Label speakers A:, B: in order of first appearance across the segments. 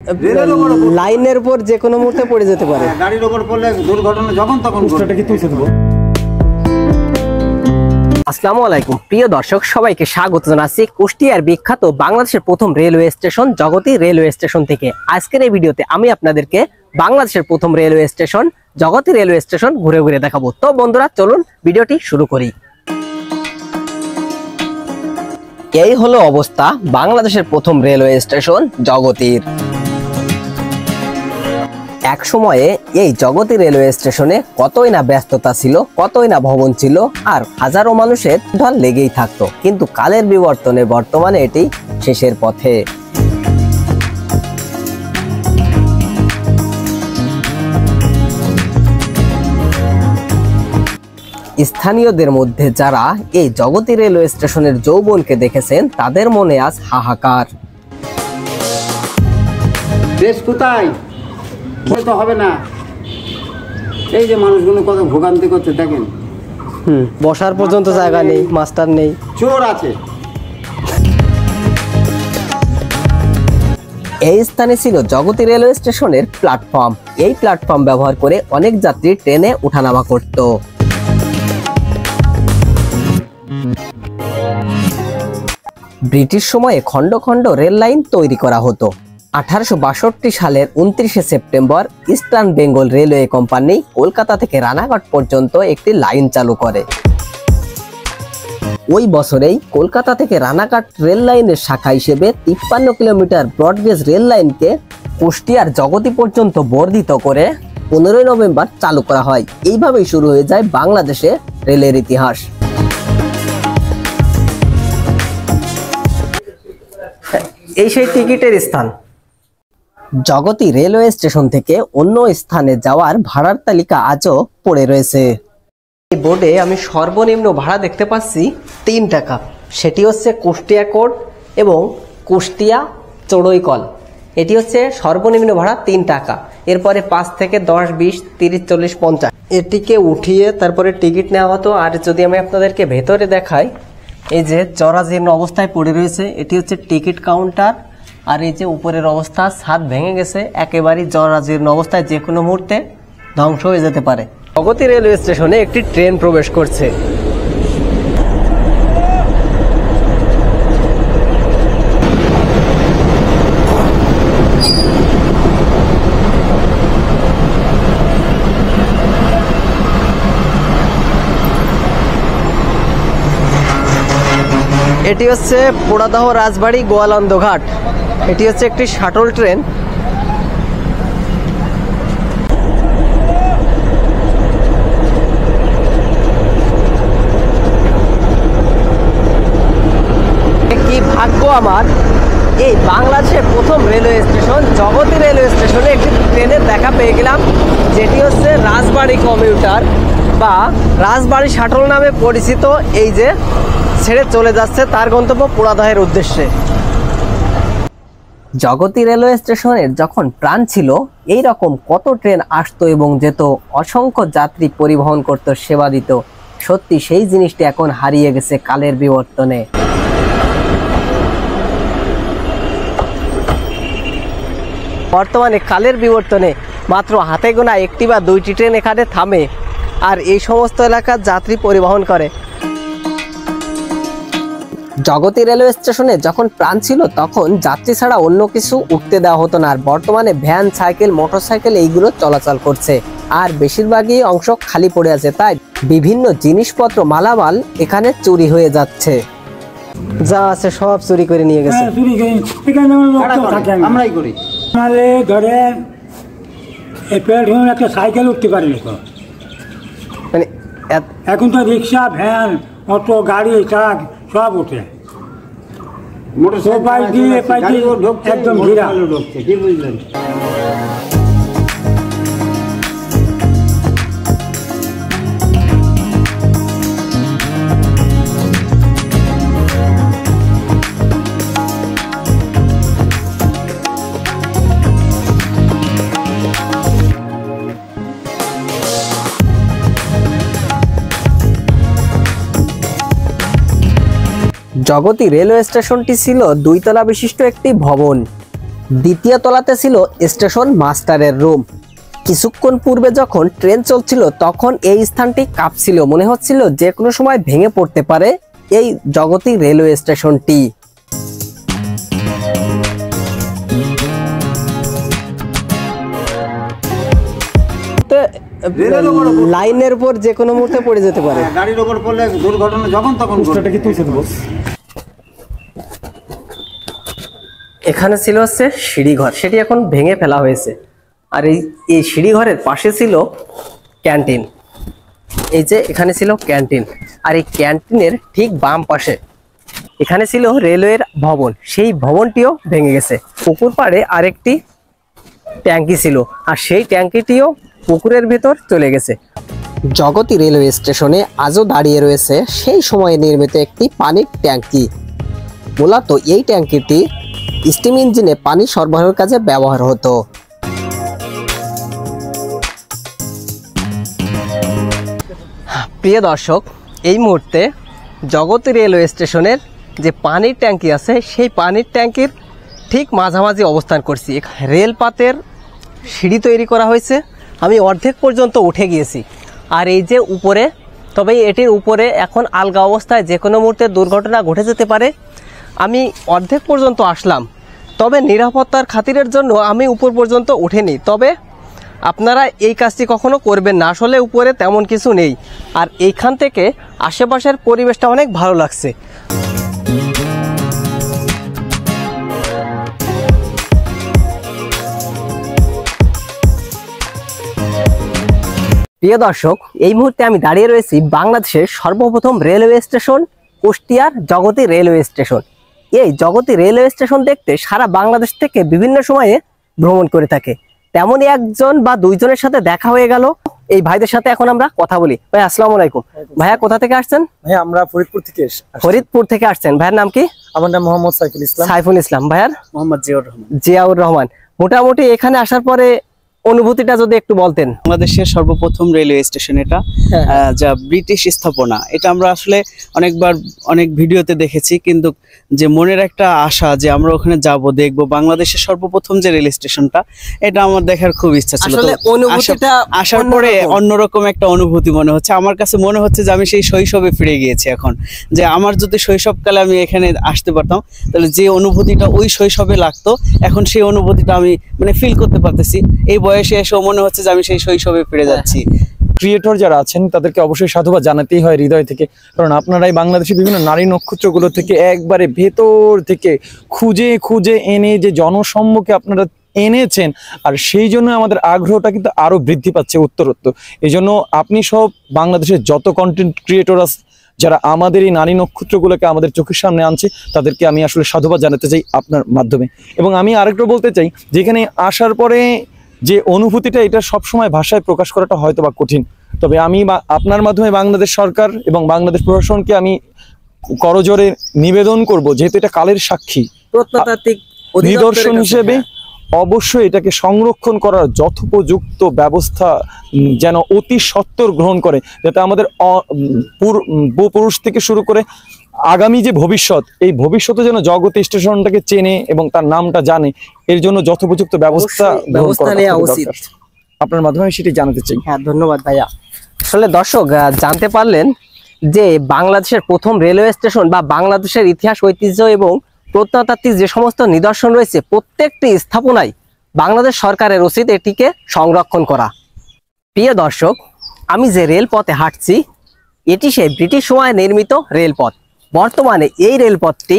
A: লাইনের উপর যে কোনো মুহূর্তে পড়ে যেতে পারে।
B: গাড়ির উপর পড়লে দুর্ঘটনা যখন তখন
C: কি তুলছে দেবো।
A: আসসালামু আলাইকুম প্রিয় দর্শক, সবাইকে স্বাগত জানাচ্ছি কুষ্টিয়ার বিখ্যাত বাংলাদেশের প্রথম railway station Jagati railway station থেকে। আজকের এই ভিডিওতে আমি আপনাদেরকে বাংলাদেশের প্রথম railway station Jagati railway station ঘুরে ঘুরে দেখাবো। তো বন্ধুরা, চলুন ভিডিওটি শুরু করি। এই হলো অবস্থা বাংলাদেশের প্রথম রেলওয়ে স্টেশন জগতীর। এক সময়ে এই জগতী রেলওয়ে স্টেশনে কতই না ব্যস্ততা ছিল, কতই না ভবন ছিল, আর হাজারো মানুষের ঢল লেগেই থাকতো। কিন্তু কালের বিবর্তনে বর্তমানে এটি শেষের পথে। স্থানীয়দের মধ্যে যারা এই জগতী রেলওয়ে স্টেশনের যৌবনকে দেখেছেন তাদের মনে আজ হাহাকার।
B: দেশ কোথায় তো হবে না, এই যে মানুষগুলো কত ভোগান্তি করছে দেখেন।
A: বসার পর্যন্ত জায়গা নেই, মাস্টার নেই,
B: চোর আছে।
A: এই স্থানে ছিল জগতী রেলওয়ে স্টেশনের প্ল্যাটফর্ম। এই প্ল্যাটফর্ম ব্যবহার করে অনেক যাত্রী ট্রেনে ওঠানামা করত। ব্রিটিশ সময়ে খন্ড খন্ড রেল লাইন তৈরি করা হতো। 1862 সালের 29শে September Eastern Bengal railway company Kolkata থেকে রানাঘাট পর্যন্ত একটি লাইন চালু করে। ওই বছরেই কলকাতা থেকে রানাঘাট রেল লাইনের শাখা হিসেবে 53 কিলোমিটার ব্রডগেজ রেল লাইনকে কুষ্টিয়ার জগতী পর্যন্ত বর্ধিত করে 15 নভেম্বর চালু করা হয়। এইভাবেই শুরু হয়ে যায় বাংলাদেশে রেলের ইতিহাস। এই সেই টিকিটের স্থান। জগতী রেলওয়ে স্টেশন থেকে অন্য স্থানে যাওয়ার ভাড়ার তালিকা আজও পড়ে রয়েছে। এই বোর্ডে আমি সর্বনিম্ন ভাড়া দেখতে পাচ্ছি 3 টাকা। সেটি হচ্ছে কুষ্টিয়া কোট এবং কুষ্টিয়া চড়ইকল। এটি হচ্ছে সর্বনিম্ন ভাড়া 3 টাকা। এরপরে 5 থেকে 10, 20, 30, 40, 50 এটিকে উঠিয়ে তারপরে টিকিট নেওয়া হতো। আর যদি আমি আপনাদেরকে ভেতরে দেখাই, এই যে জরাজীর্ণ অবস্থায় পড়ে রয়েছে, এটি হচ্ছে টিকিট কাউন্টার। আর এই যে উপরের অবস্থা, ছাদ ভেঙে গেছে, একেবারেই জরাজীর্ণ অবস্থায়, যে কোনো মুহূর্তে ধ্বংস হয়ে যেতে পারে। জগতী রেলওয়ে স্টেশনে একটি ট্রেন প্রবেশ করছে। এটি হচ্ছে পোড়াদহ রাজবাড়ি গোয়ালন্দ ঘাট। এটি হচ্ছে একটি শাটল ট্রেন। কি ভাগ্য আমার, এই বাংলাদেশের প্রথম রেলওয়ে স্টেশন জগতী রেলওয়ে স্টেশনে একটি ট্রেনের দেখা পেয়ে গেলাম, যেটি হচ্ছে রাজবাড়ি কমিউটার বা রাজবাড়ি শাটল নামে পরিচিত। এই যে ছেড়ে চলে যাচ্ছে তার গন্তব্য পোড়াদহের উদ্দেশ্যে। জগতী রেলওয়ে স্টেশনের যখন প্রাণ ছিল, এই রকম কত ট্রেন আসতো এবং যেত, অসংখ্য যাত্রী পরিবহন করত, সেবা দিত। সত্যি সেই জিনিসটি এখন হারিয়ে গেছে কালের বিবর্তনে। বর্তমানে কালের বিবর্তনে মাত্র হাতে গোনা 1টি বা 2টি ট্রেন এখানে থামে আর এই সমস্ত এলাকার যাত্রী পরিবহন করে। জগতী রেলওয়ে স্টেশনে যখন প্রাণ ছিল তখন যাত্রী ছাড়া অন্য কিছু উঠতে দেওয়া হতো না। আর বর্তমানে ভ্যান, সাইকেল, মোটরসাইকেল এইগুলো চলাচল করছে, আর বেশিরভাগই অংশ খালি পড়ে আছে। তাই বিভিন্ন জিনিসপত্র, মালামাল এখানে চুরি হয়ে যাচ্ছে। যা আছে সব চুরি করে নিয়ে গেছে।
B: আমরাই করি।
C: ধরেন এই প্ল্যাটফর্মে একটা সাইকেল উঠতে পারেনি তো,
A: মানে
C: এখন তো রিক্সা, ভ্যান, অটো, গাড়ি, ট্রাক সব উঠে। একদম ঘিরা
B: ঢুকছে, কি বুঝলেন?
A: জগতী রেলওয়ে স্টেশনটি ছিল 2 তলা বিশিষ্ট একটি ভবন। দ্বিতীয় তলাতে ছিল স্টেশন মাস্টারের রুম। কিছুক্ষণ পূর্বে যখন ট্রেন চলছিল তখন এই স্থানটি কাঁপছিল, মনে হচ্ছিল যে কোনো সময় ভেঙে পড়তে পারে এই জগতী রেলওয়ে স্টেশনটি। লাইনের উপর যে কোনো মুহূর্তে পড়ে যেতে পারে।
B: গাড়ির ওপর পড়লে দুর্ঘটনা যখন তখন
A: এখানে ছিল হচ্ছে সিঁড়িঘর, সেটি এখন ভেঙে ফেলা হয়েছে। আর এই সিঁড়িঘরের পাশে ছিল ক্যান্টিন। এই যে এখানে ছিল ক্যান্টিন, আর এই ক্যান্টিনের ঠিক বাম পাশে এখানে ছিল রেলওয়ের ভবন, সেই ভবনটিও ভেঙে গেছে। পুকুর পাড়ে আরেকটি ট্যাঙ্কি ছিল, আর সেই ট্যাঙ্কিটিও পুকুরের ভেতর চলে গেছে। জগতী রেলওয়ে স্টেশনে আজও দাঁড়িয়ে রয়েছে সেই সময়ে নির্মিত একটি পানির ট্যাঙ্কি। মূলত এই ট্যাঙ্কিটি স্টিম ইঞ্জিনে পানি সরবরাহের কাজে ব্যবহার হতো। প্রিয় দর্শক, এই মুহূর্তে জগতী রেলওয়ে স্টেশনের যে পানির ট্যাঙ্কি আছে সেই পানির ট্যাঙ্কির ঠিক মাঝামাঝি অবস্থান করছি। রেলপাতের সিঁড়ি তৈরি করা হয়েছে, আমি অর্ধেক পর্যন্ত উঠে গিয়েছি। আর এই যে উপরে, তবে এটির উপরে এখন আলগা অবস্থায় যে কোনো মুহূর্তে দুর্ঘটনা ঘটে যেতে পারে। আমি অর্ধেক পর্যন্ত আসলাম, তবে নিরাপত্তার খাতিরের জন্য আমি উপর পর্যন্ত উঠিনি। তবে আপনারা এই কাজটি কখনো করবেন না, আসলে উপরে তেমন কিছু নেই। আর এইখান থেকে আশেপাশের পরিবেশটা অনেক ভালো লাগছে। প্রিয় দর্শক, এই মুহূর্তে আমি দাঁড়িয়ে রয়েছি বাংলাদেশের সর্বপ্রথম রেলওয়ে স্টেশন কুষ্টিয়ার জগতী রেলওয়ে স্টেশন। এই জগতী রেলওয়ে স্টেশন দেখতে সারা বাংলাদেশ থেকে বিভিন্ন সময়ে ভ্রমণ করে থাকে। তেমনই একজন বা দুইজনের সাথে দেখা হয়ে গেল। এই ভাইদের সাথে এখন আমরা কথা বলি। ভাই আসসালামু আলাইকুম। ভাইয়া কোথা থেকে আসছেন?
D: ভাই আমরা ফরিদপুর থেকে
A: ফরিদপুর থেকে আসছেন। ভাইয়ের নাম কি?
D: আমার নাম মোহাম্মদ সাইফুল ইসলাম।
A: সাইফুল ইসলাম। ভাইয়ার?
D: মোহাম্মদ জিয়াউর রহমান।
A: জিয়াউর রহমান। মোটামুটি এখানে আসার পরে অনুভূতিটা যদি একটু বলতেন।
E: বাংলাদেশের সর্বপ্রথম রেলওয়ে স্টেশন এটা, যা ব্রিটিশ স্থাপনা। এটা আমরা আসলে অনেকবার অনেক ভিডিওতে দেখেছি, কিন্তু যে মনের একটা আশা যে আমরা ওখানে যাব, দেখব বাংলাদেশের সর্বপ্রথম যে রেল স্টেশনটা, এটা আমার দেখার খুব ইচ্ছা ছিল।
A: আসলে অনুভূতিটা
E: আসার পরে অন্যরকম একটা অনুভূতি মনে হচ্ছে। আমার কাছে মনে হচ্ছে যে আমি সেই শৈশবে ফিরে গিয়েছি এখন। যে আমার যদি শৈশবকালে আমি এখানে আসতে পারতাম, তাহলে যে অনুভূতিটা ওই শৈশবে লাগতো, এখন সেই অনুভূতিটা আমি মানে ফিল করতে পারতেছি। এই বয়সে এসেও মনে হচ্ছে যে আমি সেই শৈশবে ফিরে যাচ্ছি।
D: ক্রিয়েটর যারা আছেন তাদেরকে অবশ্যই সাধুবাদ জানাতেই হয় হৃদয় থেকে, কারণ আপনারাই বাংলাদেশের বিভিন্ন নারী নক্ষত্রগুলো থেকে একবারে ভেতর থেকে খুঁজে খুঁজে এনে যে জনসম্মুখে আপনারা এনেছেন, আর সেই জন্য আমাদের আগ্রহটা কিন্তু আরো বৃদ্ধি পাচ্ছে উত্তরোত্তর। এই জন্য আপনি সব বাংলাদেশের যত কন্টেন্ট ক্রিয়েটর আছে যারা আমাদের এই নারী নক্ষত্রগুলোকে আমাদের চোখের সামনে আনছে, তাদেরকে আমি আসলে সাধুবাদ জানাতে চাই আপনার মাধ্যমে। এবং আমি আরেকটু বলতে চাই, যেখানে আসার পরে যে অনুভূতিটা, এটা সবসময় ভাষায় প্রকাশ করাটা হয়তো বা কঠিন। তবে আমি আপনার মাধ্যমে বাংলাদেশ সরকার এবং বাংলাদেশ প্রশাসনকে আমি করজোরে নিবেদন করব, যেহেতু এটা কালের সাক্ষী
A: প্রত্নতাত্ত্বিক
D: নিদর্শন হিসেবে, অবশ্যই এটাকে সংরক্ষণ করার যথোপযুক্ত ব্যবস্থা যেন অতি সত্বর গ্রহণ করে, যাতে আমাদের পুরুষ থেকে শুরু করে আগামী যে ভবিষ্যৎ, এই ভবিষ্যতে যেন জগতী স্টেশনটাকে চেনে এবং তার নামটা জানে, এর জন্য যথোপযুক্ত ব্যবস্থা নেওয়া উচিত। আপনার মাধ্যমে আমি সেটি জানাতে চাই।
A: হ্যাঁ, ধন্যবাদ ভাইয়া। আসলে দর্শক জানতে পারলেন যে বাংলাদেশের প্রথম রেলওয়ে স্টেশন বা বাংলাদেশের ইতিহাস, ঐতিহ্য এবং প্রত্নতাত্ত্বিক যে সমস্ত নিদর্শন রয়েছে, প্রত্যেকটি স্থাপনায় বাংলাদেশ সরকারের উচিত এটিকে সংরক্ষণ করা। প্রিয় দর্শক, আমি যে রেলপথে হাঁটছি এটি সেই ব্রিটিশ সময়ে নির্মিত রেলপথ। বর্তমানে এই রেলপথটি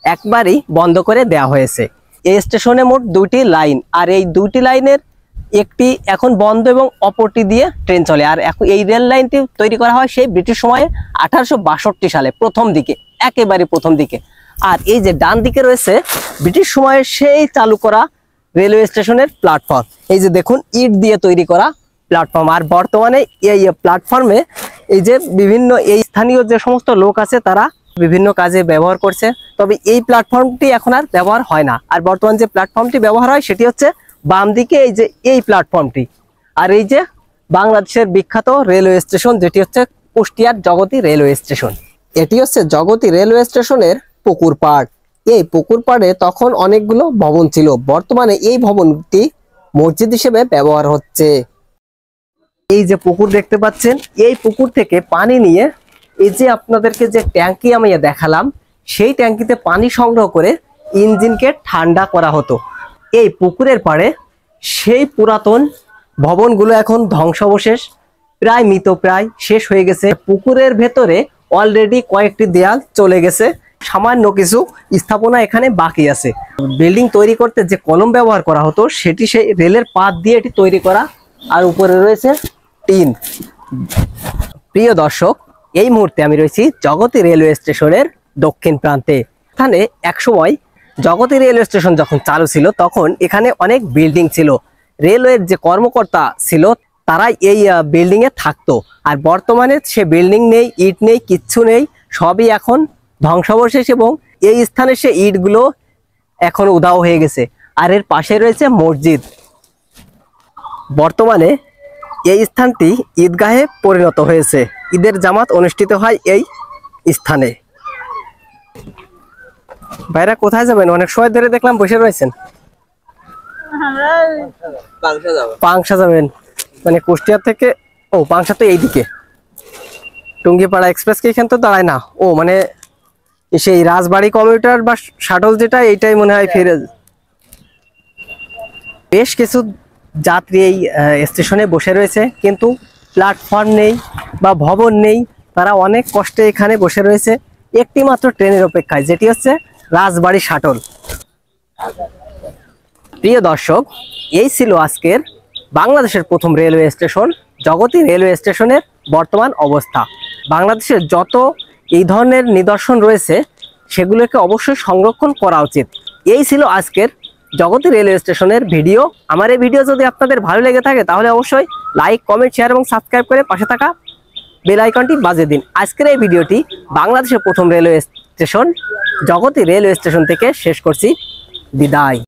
A: একবারই বন্ধ করে দেওয়া হয়েছে। এই স্টেশনে মোট 2টি লাইন, আর এই 2টি লাইনের একটি এখন বন্ধ এবং অপরটি দিয়ে ট্রেন চলে। আর এখন এই রেল লাইনটি তৈরি করা হয় সেই ব্রিটিশ সময়ে 1862 সালে, প্রথম দিকে, একেবারে প্রথম দিকে। আর এই যে ডান দিকে রয়েছে ব্রিটিশ সময়ে সেই চালু করা রেলওয়ে স্টেশনের প্ল্যাটফর্ম। এই যে দেখুন, ইট দিয়ে তৈরি করা প্ল্যাটফর্ম। আর বর্তমানে এই প্ল্যাটফর্মে এই যে বিভিন্ন এই স্থানীয় যে সমস্ত লোক আছে তারা বিভিন্ন কাজে ব্যবহার করছে। তবে এই প্ল্যাটফর্মটি এখন আর ব্যবহার হয় না। আর বর্তমান যে প্ল্যাটফর্মটি ব্যবহার হয় সেটি হচ্ছে বাম দিকে এই যে এই প্ল্যাটফর্মটি। আর এই যে বাংলাদেশের বিখ্যাত রেলওয়ে স্টেশন, যেটি হচ্ছে কুষ্টিয়ার জগতী রেলওয়ে স্টেশন। এটি হচ্ছে জগতী রেলওয়ে স্টেশনের পুকুর পাড়। এই পুকুর পাড়ে তখন অনেকগুলো ভবন ছিল, বর্তমানে এই ভবনটি মসজিদ হিসেবে ব্যবহার হচ্ছে। এই যে পুকুর দেখতে পাচ্ছেন, এই পুকুর থেকে পানি নিয়ে এই যে আপনাদেরকে যে ট্যাঙ্কি আমি দেখালাম, সেই ট্যাঙ্কিতে পানি সংগ্রহ করে ইঞ্জিনকে ঠান্ডা করা হতো। এই পুকুরের পাড়ে সেই পুরাতন ভবনগুলো এখন ধ্বংসাবশেষ, প্রায় মৃতপ্রায় শেষ হয়ে গেছে। পুকুরের ভেতরে অলরেডি কয়েকটি দেয়াল চলে গেছে, সামান্য কিছু স্থাপনা এখানে বাকি আছে। বিল্ডিং তৈরি করতে যে কলম ব্যবহার করা হতো সেটি সেই রেলের পাত দিয়ে এটি তৈরি করা, আর উপরে রয়েছে টিন। প্রিয় দর্শক, এই মুহূর্তে আমি রয়েছি জগতী রেলওয়ে স্টেশনের দক্ষিণ প্রান্তে। এখানে একসময় জগতী রেলওয়ে স্টেশন যখন চালু ছিল তখন এখানে অনেক বিল্ডিং ছিল। রেলওয়ের যে কর্মকর্তা ছিল তারা এই বিল্ডিং এ থাকতো, আর বর্তমানে সে বিল্ডিং নেই, ইট নেই, কিচ্ছু নেই, সবই এখন ধ্বংসাবশেষ এবং এই স্থানে সে ইটগুলো এখন উধাও হয়ে গেছে। আর এর পাশে রয়েছে মসজিদ। বর্তমানে এই স্থানটি ঈদগাহে পরিণত হয়েছে, ঈদের জামাত অনুষ্ঠিত হয় এই স্থানে। ভাইরা কোথায় যাবেন? অনেক সময় ধরে দেখলাম বসে রয়েছেন। পাংশা যাবেন মানে কুষ্টিয়া থেকে? ও, পাংশা তো এইদিকে, টুঙ্গিপাড়া এক্সপ্রেস কি এখান তো দাঁড়ায় না? ও মানে সেই রাজবাড়ি কমিউটার বা শাটল যেটা, এইটাই মনে হয় ফিরে। বেশ কিছু যাত্রী এই স্টেশনে বসে রয়েছে, কিন্তু প্ল্যাটফর্ম নেই বা ভবন নেই, তারা অনেক কষ্টে এখানে বসে রয়েছে একটি মাত্র ট্রেনের অপেক্ষায়, যেটি হচ্ছে রাজবাড়ি শাটল। প্রিয় দর্শক, এই ছিল আজকের বাংলাদেশের প্রথম রেলওয়ে স্টেশন জগতী রেলওয়ে স্টেশনের বর্তমান অবস্থা। বাংলাদেশের যত এই ধরনের নিদর্শন রয়েছে সেগুলোকে অবশ্যই সংরক্ষণ করা উচিত। এই ছিল আজকের জগতী রেলওয়ে স্টেশনের ভিডিও। আমার এই ভিডিও যদি আপনাদের ভালো লেগে থাকে তাহলে অবশ্যই লাইক, কমেন্ট, শেয়ার এবং সাবস্ক্রাইব করে পাশে থাকা বেল আইকনটি বাজিয়ে দিন। আজকের এই ভিডিওটি বাংলাদেশের প্রথম railway station Jagati railway station থেকে শেষ করছি। বিদায়।